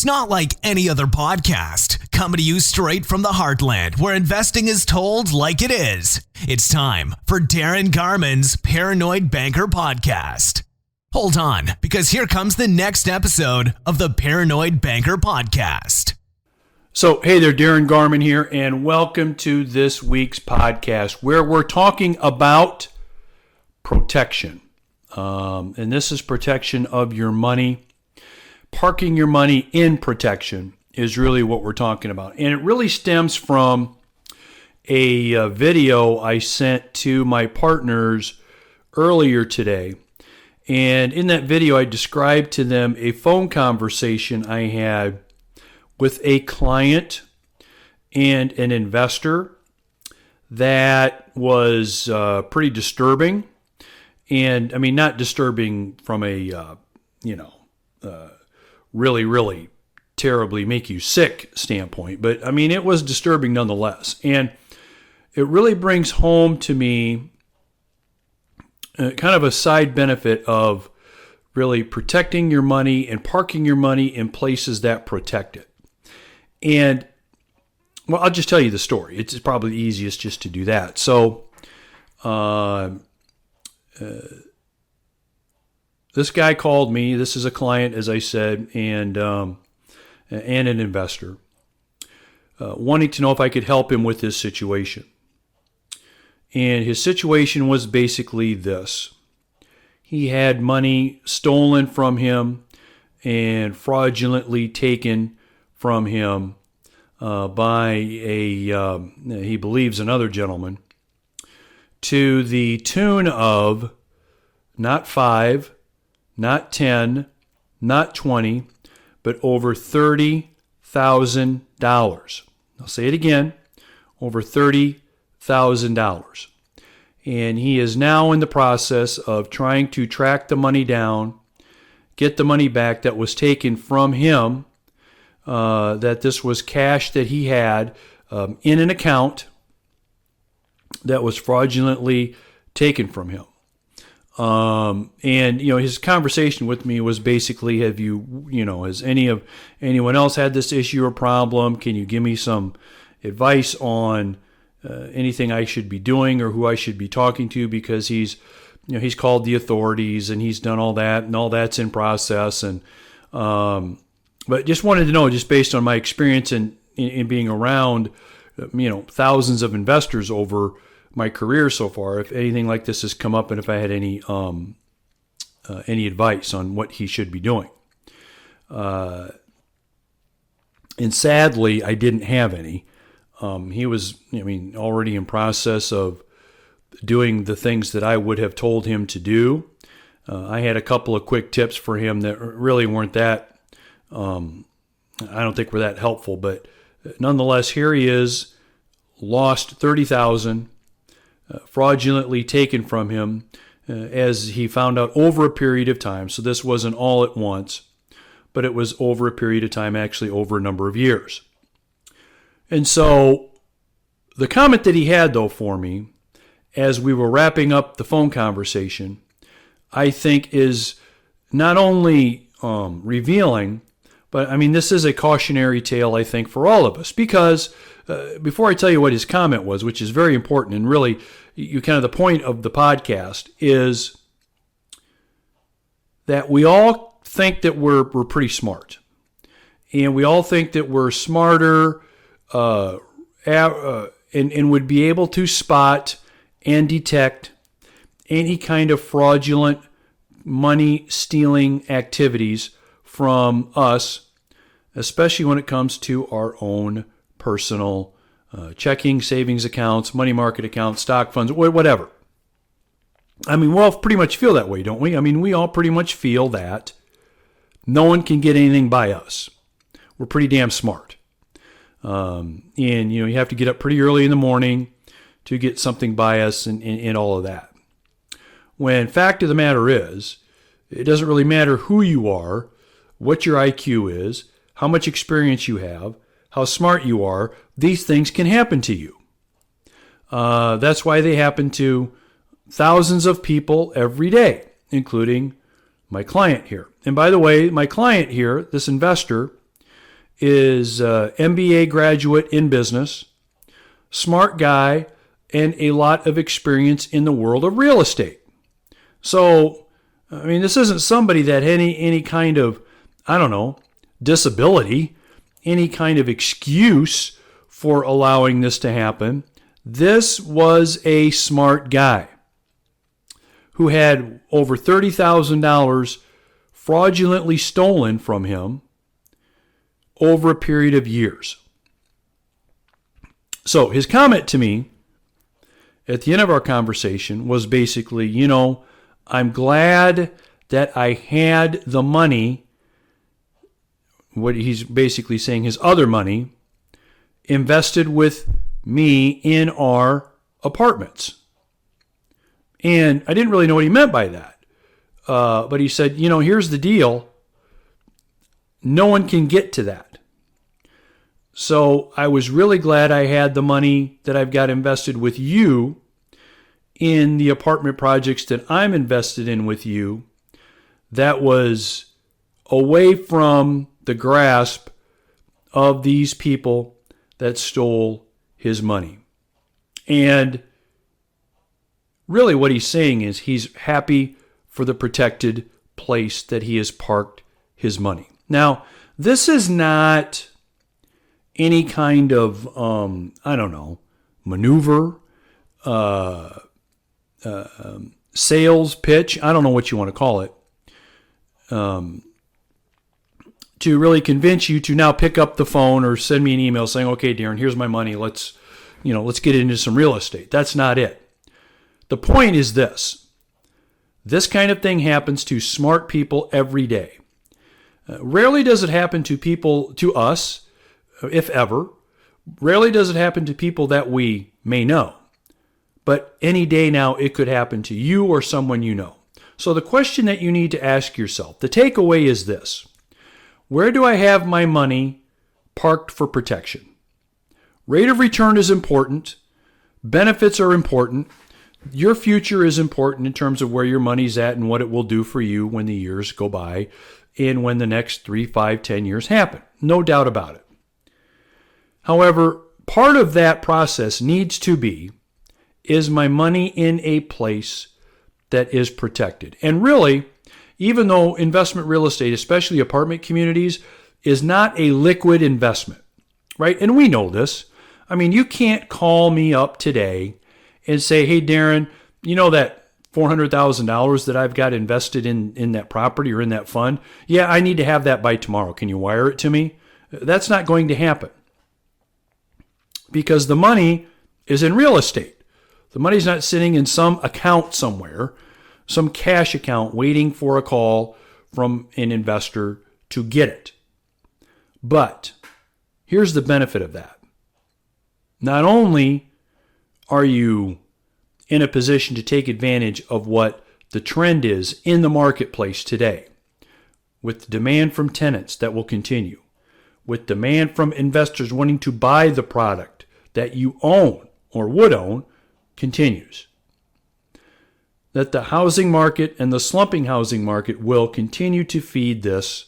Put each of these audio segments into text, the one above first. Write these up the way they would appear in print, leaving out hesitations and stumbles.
not like any other podcast, coming to you straight from the heartland where investing is told like it is. It's time for Darin Garman's Paranoid Banker Podcast. Hold on, because here comes the next episode of the Paranoid Banker Podcast. So, hey there, Darin Garman here, and welcome to this week's podcast where we're talking about protection. And this is protection of your money. Parking your money in protection is really what we're talking about. And it really stems from a video I sent to my partners earlier today. And in that video, I described to them a phone conversation I had with a client and an investor that was pretty disturbing. And I mean, not disturbing from a, really terribly make you sick standpoint, but I mean, it was disturbing nonetheless. And it really brings home to me kind of a side benefit of really protecting your money and parking your money in places that protect it. And well, I'll just tell you the story. It's probably easiest just to do that. So, this guy called me. This is a client, as I said, and an investor, wanting to know if I could help him with his situation. And his situation was basically this. He had money stolen from him and fraudulently taken from him by he believes another gentleman, to the tune of not 5, not 10, not 20, but over $30,000. I'll say it again, over $30,000. And he is now in the process of trying to track the money down, get the money back that was taken from him, that this was cash that he had in an account that was fraudulently taken from him. And his conversation with me was basically, has anyone else had this issue or problem? Can you give me some advice on anything I should be doing or who I should be talking to? Because he's called the authorities and he's done all that, and all that's in process. And but just wanted to know, just based on my experience in being around, thousands of investors over my career so far, if anything like this has come up, and if I had any advice on what he should be doing. And sadly, I didn't have any. He was, already in process of doing the things that I would have told him to do. I had a couple of quick tips for him that really weren't that, I don't think were that helpful, but nonetheless, here he is, lost $30,000. Fraudulently taken from him, as he found out over a period of time. So this wasn't all at once, but it was over a period of time, actually over a number of years. And so the comment that he had, though, for me, as we were wrapping up the phone conversation, I think is not only revealing, but I mean, this is a cautionary tale, I think, for all of us, because before I tell you what his comment was, which is very important, and really, the point of the podcast is that we all think that we're pretty smart, and we all think that we're smarter, and would be able to spot and detect any kind of fraudulent money stealing activities from us, especially when it comes to our own personal checking, savings accounts, money market accounts, stock funds, whatever. I mean, we all pretty much feel that way, don't we? I mean, we all pretty much feel that no one can get anything by us. We're pretty damn smart. And you have to get up pretty early in the morning to get something by us and all of that. When fact of the matter is, it doesn't really matter who you are, what your IQ is, how much experience you have, how smart you are, these things can happen to you. That's why they happen to thousands of people every day, including my client here. And by the way, my client here, this investor, is a MBA graduate in business, smart guy, and a lot of experience in the world of real estate. So, I mean, this isn't somebody that had any kind of, I don't know, disability, any kind of excuse for allowing this to happen. This was a smart guy who had over $30,000 fraudulently stolen from him over a period of years. So his comment to me at the end of our conversation was basically, I'm glad that I had the money, what he's basically saying, his other money, invested with me in our apartments. And I didn't really know what he meant by that. But he said, here's the deal. No one can get to that. So I was really glad I had the money that I've got invested with you in the apartment projects that I'm invested in with you. That was away from the grasp of these people that stole his money. And really what he's saying is he's happy for the protected place that he has parked his money. Now, this is not any kind of, maneuver, sales pitch, I don't know what you want to call it, to really convince you to now pick up the phone or send me an email saying, okay, Darin, here's my money. Let's get into some real estate. That's not it. The point is this. This kind of thing happens to smart people every day. Rarely does it happen to us, if ever. Rarely does it happen to people that we may know. But any day now, it could happen to you or someone you know. So the question that you need to ask yourself, the takeaway is this. Where do I have my money parked for protection? Rate of return is important. Benefits are important. Your future is important in terms of where your money's at and what it will do for you when the years go by and when the next 3, 5, 10 years happen. No doubt about it. However, part of that process needs to be, is my money in a place that is protected? And really, even though investment real estate, especially apartment communities, is not a liquid investment, right? And we know this. I mean, you can't call me up today and say, hey, Darin, you know that $400,000 that I've got invested in that property or in that fund? Yeah, I need to have that by tomorrow. Can you wire it to me? That's not going to happen because the money is in real estate. The money's not sitting in some account somewhere, some cash account waiting for a call from an investor to get it. But here's the benefit of that. Not only are you in a position to take advantage of what the trend is in the marketplace today, with demand from tenants that will continue, with demand from investors wanting to buy the product that you own or would own continues, that the housing market and the slumping housing market will continue to feed this,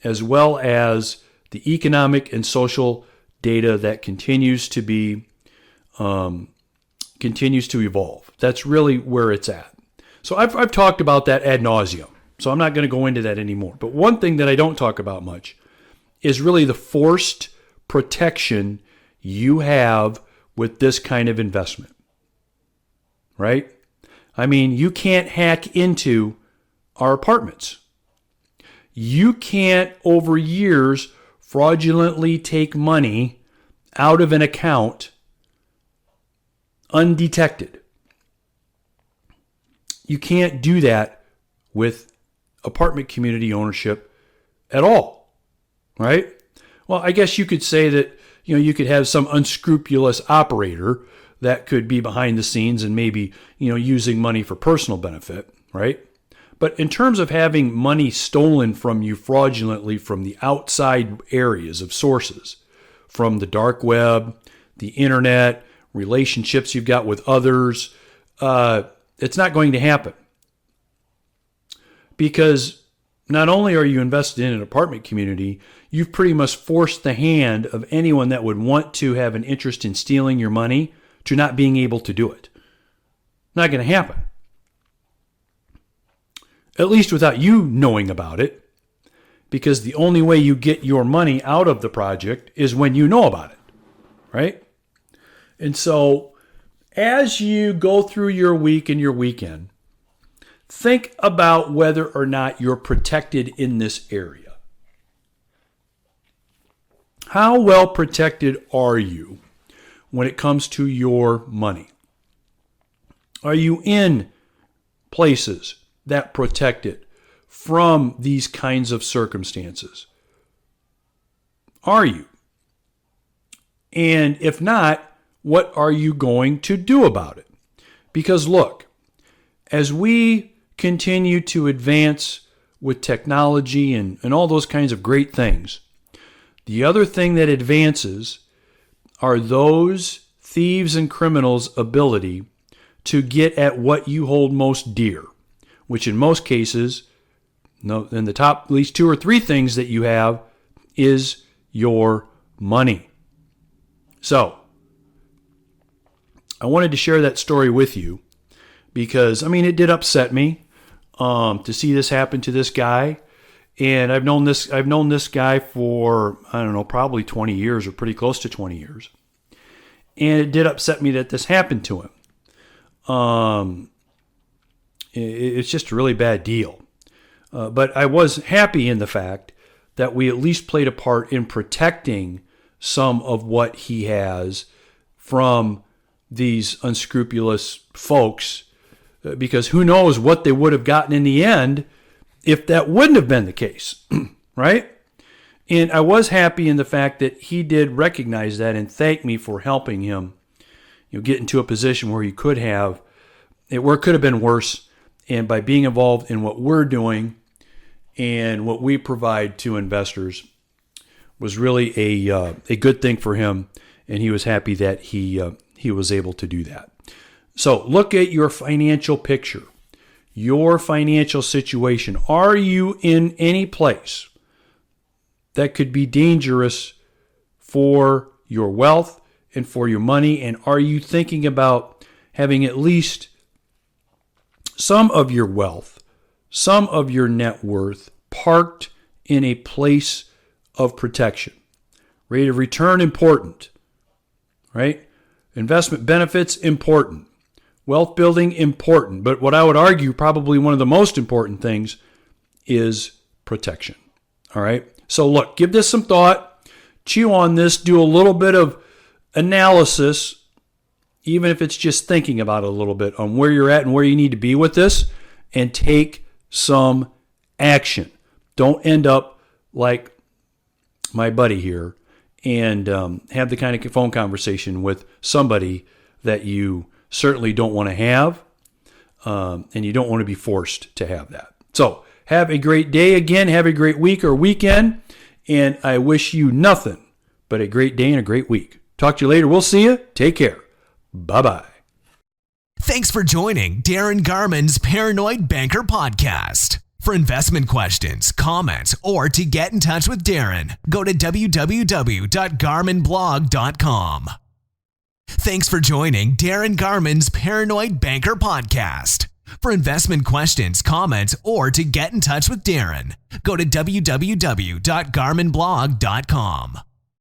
as well as the economic and social data that continues to evolve. That's really where it's at. So I've talked about that ad nauseum, so I'm not going to go into that anymore. But one thing that I don't talk about much is really the forced protection you have with this kind of investment, right? I mean, you can't hack into our apartments. You can't, over years, fraudulently take money out of an account undetected. You can't do that with apartment community ownership at all, right? Well, I guess you could say that, you could have some unscrupulous operator that could be behind the scenes and maybe, using money for personal benefit, right? But in terms of having money stolen from you fraudulently from the outside areas of sources, from the dark web, the internet, relationships you've got with others, it's not going to happen. Because not only are you invested in an apartment community, you've pretty much forced the hand of anyone that would want to have an interest in stealing your money to not being able to do it. Not going to happen. At least without you knowing about it, because the only way you get your money out of the project is when you know about it, right? And so as you go through your week and your weekend, think about whether or not you're protected in this area. How well protected are you when it comes to your money? Are you in places that protect it from these kinds of circumstances? Are you? And if not, what are you going to do about it? Because look, as we continue to advance with technology and all those kinds of great things, the other thing that advances are those thieves and criminals' ability to get at what you hold most dear, which in most cases, in the top at least 2 or 3 things that you have is your money. So, I wanted to share that story with you because, it did upset me to see this happen to this guy. And I've known this guy for, probably 20 years or pretty close to 20 years. And it did upset me that this happened to him. It's just a really bad deal. But I was happy in the fact that we at least played a part in protecting some of what he has from these unscrupulous folks, because who knows what they would have gotten in the end if that wouldn't have been the case, right? And I was happy in the fact that he did recognize that and thank me for helping him, get into a position where he could have, where it could have been worse. And by being involved in what we're doing and what we provide to investors was really a good thing for him. And he was happy that he was able to do that. So look at your financial picture, your financial situation. Are you in any place that could be dangerous for your wealth and for your money? And are you thinking about having at least some of your wealth, some of your net worth parked in a place of protection? Rate of return, important, right? Investment benefits, important. Wealth building, important. But what I would argue, probably one of the most important things is protection. All right? So look, give this some thought. Chew on this. Do a little bit of analysis, even if it's just thinking about it a little bit on where you're at and where you need to be with this, and take some action. Don't end up like my buddy here and have the kind of phone conversation with somebody that you certainly don't want to have, and you don't want to be forced to have that. So have a great day again. Have a great week or weekend, and I wish you nothing but a great day and a great week. Talk to you later. We'll see you. Take care. Bye-bye. Thanks for joining Darin Garman's Paranoid Banker Podcast. For investment questions, comments, or to get in touch with Darin, go to www.garmanblog.com. Thanks for joining Darin Garman's Paranoid Banker Podcast. For investment questions, comments, or to get in touch with Darin, go to www.garmanblog.com.